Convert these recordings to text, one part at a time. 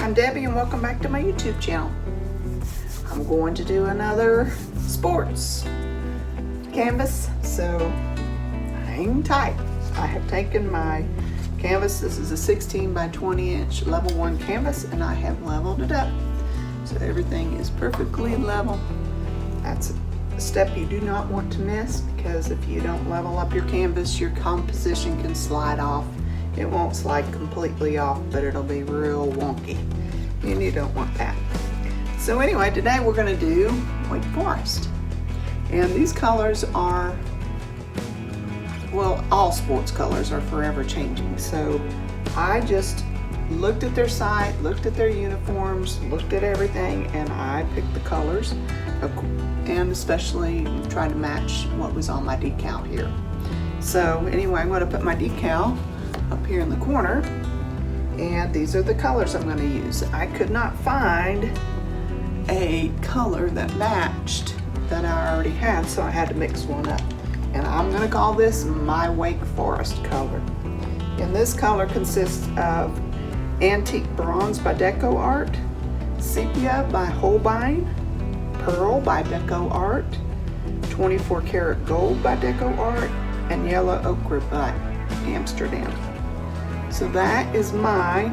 I'm Debbie and welcome back to my YouTube channel. I'm going to do another sports canvas, so hang tight. I have taken my canvas, this is a 16 by 20 inch level 1 canvas, and I have leveled it up. So everything is perfectly level. That's a step you do not want to miss, because if you don't level up your canvas, your composition can slide off. It won't slide completely off, but it'll be real wonky, and you don't want that. So anyway, today we're going to do Wake Forest, and these colors are, well, all sports colors are forever changing. So I just looked at their site, looked at their uniforms, looked at everything, and I picked the colors, and especially tried to match what was on my decal here. So anyway, I'm going to put my decal up here in the corner, and these are the colors I'm going to use. I could not find a color that matched that I already had, so I had to mix one up, and I'm going to call this my Wake Forest color. And this color consists of Antique Bronze by DecoArt, Sepia by Holbein, Pearl by DecoArt, 24 Karat Gold by DecoArt, and Yellow Ochre by Amsterdam. So that is my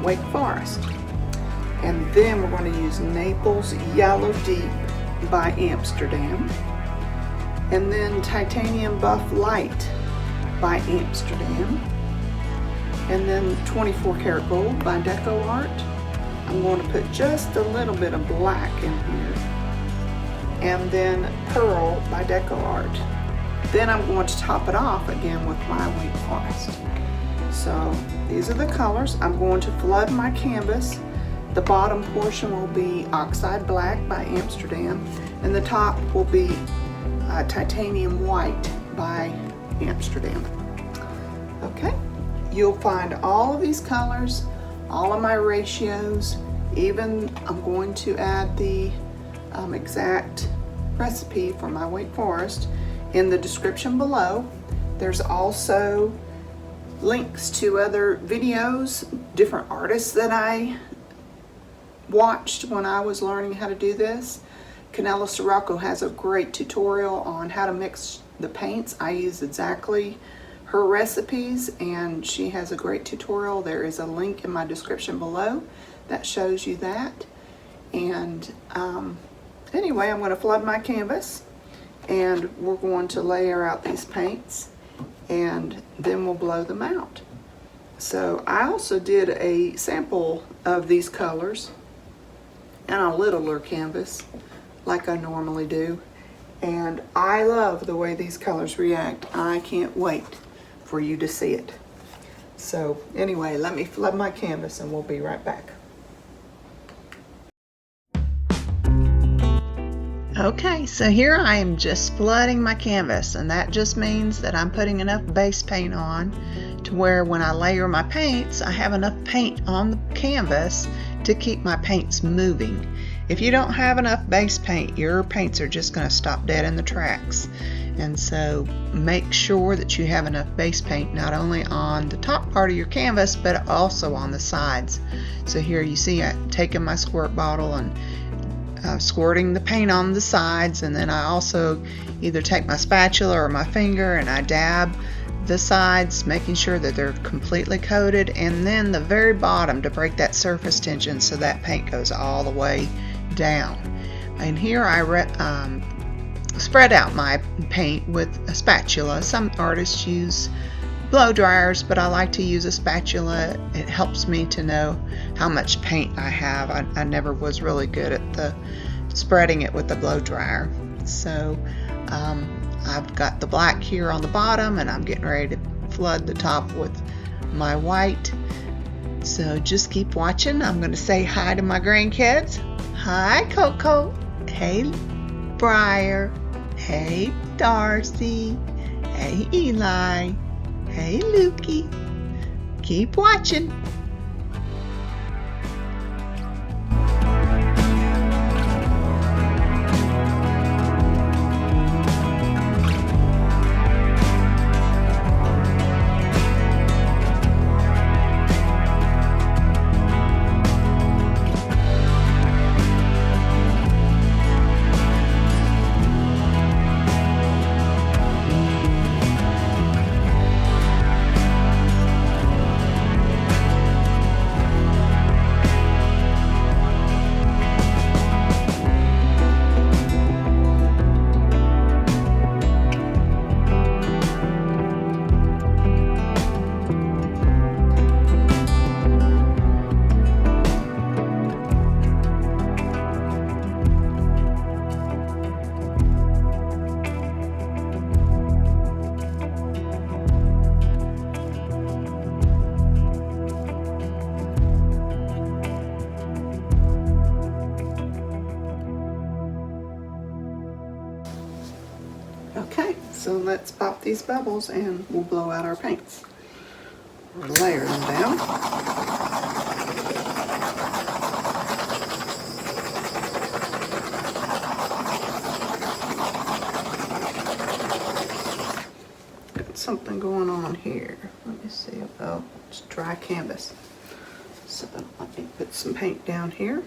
Wake Forest. And then we're going to use Naples Yellow Deep by Amsterdam. And then Titanium Buff Light by Amsterdam. And then 24 Karat Gold by DecoArt. I'm going to put just a little bit of black in here. And then Pearl by DecoArt. Then I'm going to top it off again with my Wake Forest. So these are the colors. I'm going to flood my canvas. The bottom portion will be Oxide Black by Amsterdam, and the top will be Titanium White by Amsterdam. Okay, you'll find all of these colors, all of my ratios, even I'm going to add the exact recipe for my Wake Forest in the description below. There's also links to other videos, different artists that I watched when I was learning how to do this. Kanella Ciraco has a great tutorial on how to mix the paints. I use exactly her recipes, and she has a great tutorial. There is a link in my description below that shows you that. And anyway, I'm going to flood my canvas, and we're going to layer out these paints, and then we'll blow them out. So I also did a sample of these colors and a littler canvas like I normally do, and I love the way these colors react. I can't wait for you to see it. So anyway, let me flood my canvas and we'll be right back. Okay, so here I am just flooding my canvas, and that just means that I'm putting enough base paint on to where when I layer my paints, I have enough paint on the canvas to keep my paints moving. If you don't have enough base paint, your paints are just going to stop dead in the tracks. And so make sure that you have enough base paint not only on the top part of your canvas, but also on the sides. So here you see I've taken my squirt bottle and squirting the paint on the sides, and then I also either take my spatula or my finger and I dab the sides, making sure that they're completely coated, and then the very bottom to break that surface tension so that paint goes all the way down. And here I spread out my paint with a spatula. Some artists use blow dryers, but I like to use a spatula. It helps me to know how much paint I have. I never was really good at the spreading it with the blow dryer. So I've got the black here on the bottom, and I'm getting ready to flood the top with my white. So just keep watching. I'm going to say hi to my grandkids. Hi, Coco. Hey, Briar. Hey, Darcy. Hey, Eli. Hey, Lukey. Keep watching. so let's pop these bubbles and we'll blow out our paints. Or layer them down. Got something going on here. Let me see. Oh, it's dry canvas. So let me put some paint down here.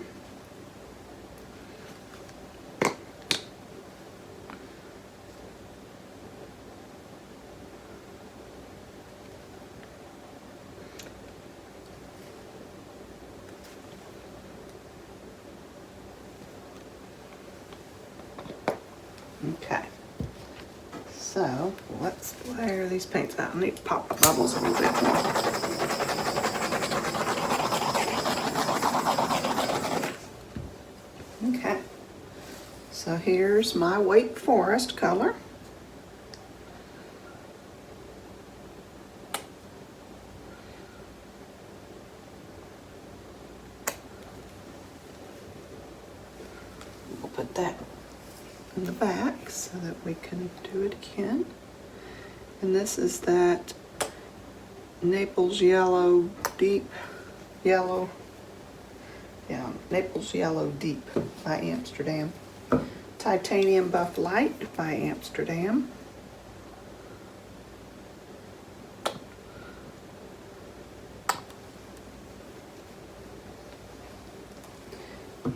Okay, so let's layer these paints out. I need to pop the bubbles a little bit more. Okay, so here's my Wake Forest color. We'll put that in the back so that we can do it again. And this is that Naples yellow deep yellow. Yeah, Naples yellow deep by Amsterdam. Titanium buff light by Amsterdam.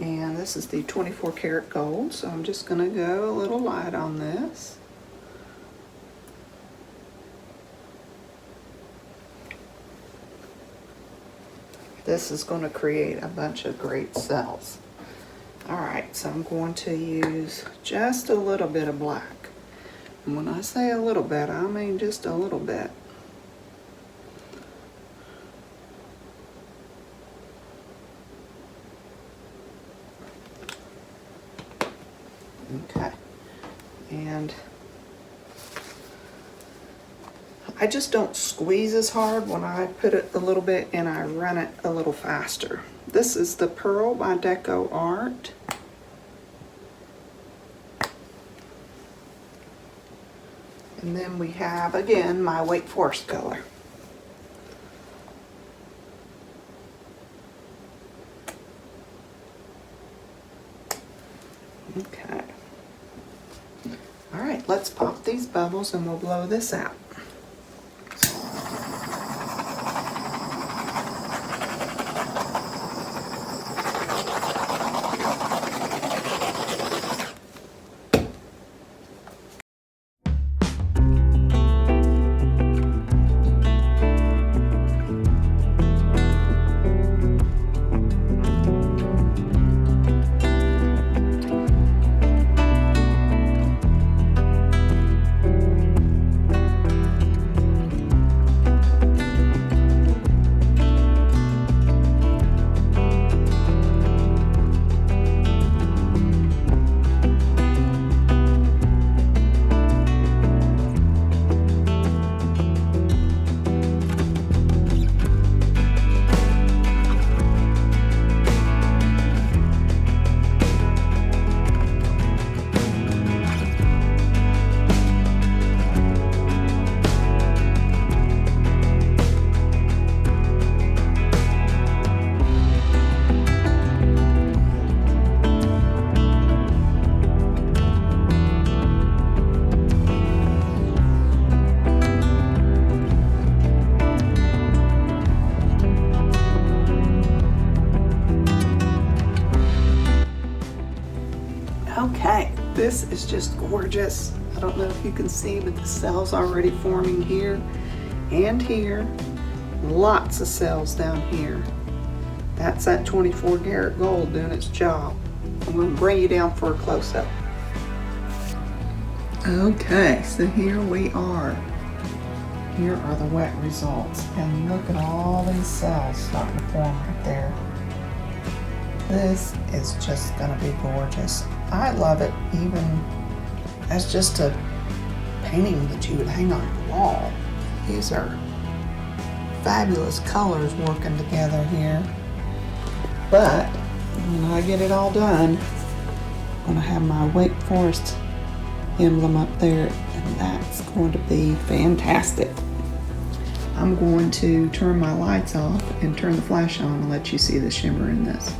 And this is the 24 karat gold, so I'm just going to go a little light on this. This is going to create a bunch of great cells. Alright, so I'm going to use just a little bit of black. And when I say a little bit, I mean just a little bit. Okay, and I just don't squeeze as hard when I put it a little bit and I run it a little faster. This is the Pearl by DecoArt. And then we have, again, my Wake Forest color. Okay. All right, let's pop these bubbles and we'll blow this out. Okay, this is just gorgeous. I don't know if you can see, but the cells already forming here and here. Lots of cells down here. That's that 24 karat gold doing its job. I'm going to bring you down for a close-up. Okay, so here we are. Here are the wet results. And look at all these cells starting to form right there. This is just going to be gorgeous. I love it even as just a painting that you would hang on your wall. These are fabulous colors working together here. But when I get it all done, I'm going to have my Wake Forest emblem up there, and That's going to be fantastic. I'm going to turn my lights off and turn the flash on and let you see the shimmer in this.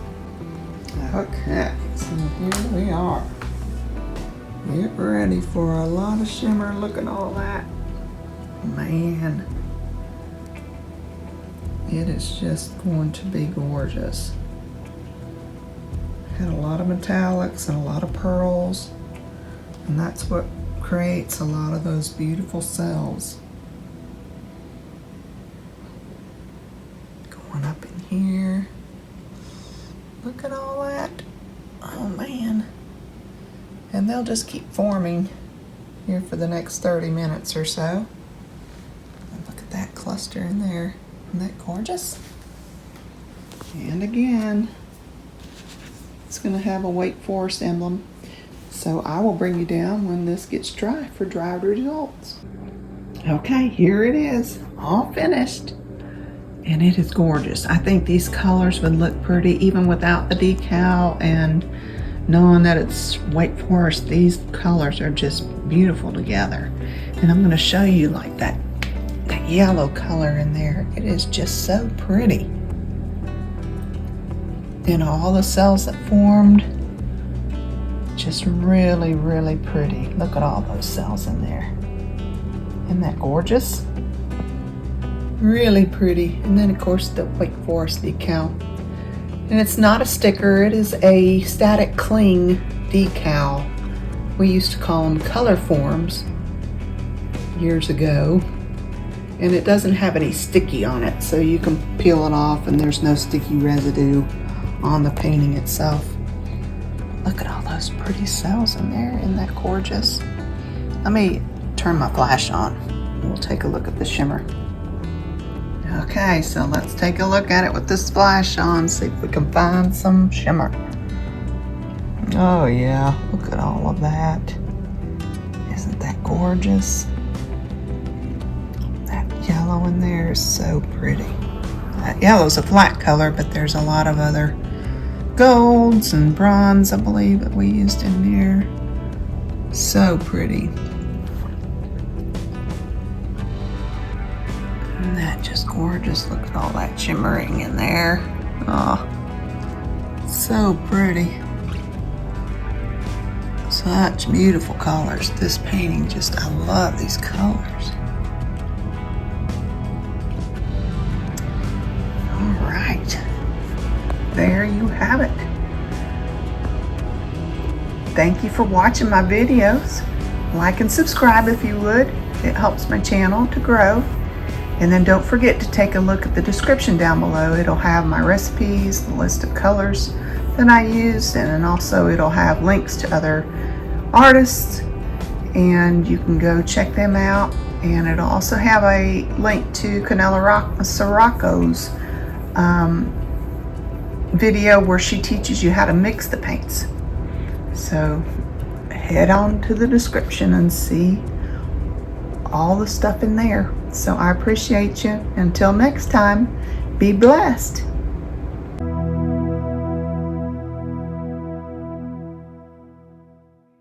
Okay, so here we are. Get ready for a lot of shimmer. Look at all that. Man, it is just going to be gorgeous. Had a lot of metallics and a lot of pearls, and that's what creates a lot of those beautiful cells. Going up in here. Look at all that. Oh man. And they'll just keep forming here for the next 30 minutes or so. And look at that cluster in there. Isn't that gorgeous? And again, it's going to have a Wake Forest emblem. So I will bring you down when this gets dry for dry results. Okay, here it is, all finished. And it is gorgeous. I think these colors would look pretty even without the decal, and knowing that it's Wake Forest, these colors are just beautiful together. And I'm going to show you like that yellow color in there. It is just so pretty. And all the cells that formed, just really, really pretty. Look at all those cells in there. Isn't that gorgeous? Really pretty. And then of course the Wake Forest decal. And it's not a sticker, it is a static cling decal. We used to call them color forms years ago. And it doesn't have any sticky on it, so you can peel it off and there's no sticky residue on the painting itself. Look at all those pretty cells in there. Isn't that gorgeous? Let me turn my flash on. We'll take a look at the shimmer. Okay, so let's take a look at it with this flash on, see if we can find some shimmer. Oh yeah, look at all of that. Isn't that gorgeous? That yellow in there is so pretty. That yellow's a flat color, but there's a lot of other golds and bronze, I believe, that we used in there. So pretty. Isn't that just gorgeous? Look at all that shimmering in there. Oh, so pretty. Such beautiful colors. This painting just, I love these colors. All right, there you have it. Thank you for watching my videos. Like and subscribe if you would. It helps my channel to grow. And then don't forget to take a look at the description down below. It'll have my recipes, the list of colors that I used, and then also it'll have links to other artists, and you can go check them out. And it'll also have a link to Kanella Ciraco's video where she teaches you how to mix the paints. So head on to the description and see all the stuff in there. So I appreciate you. Until next time, be blessed.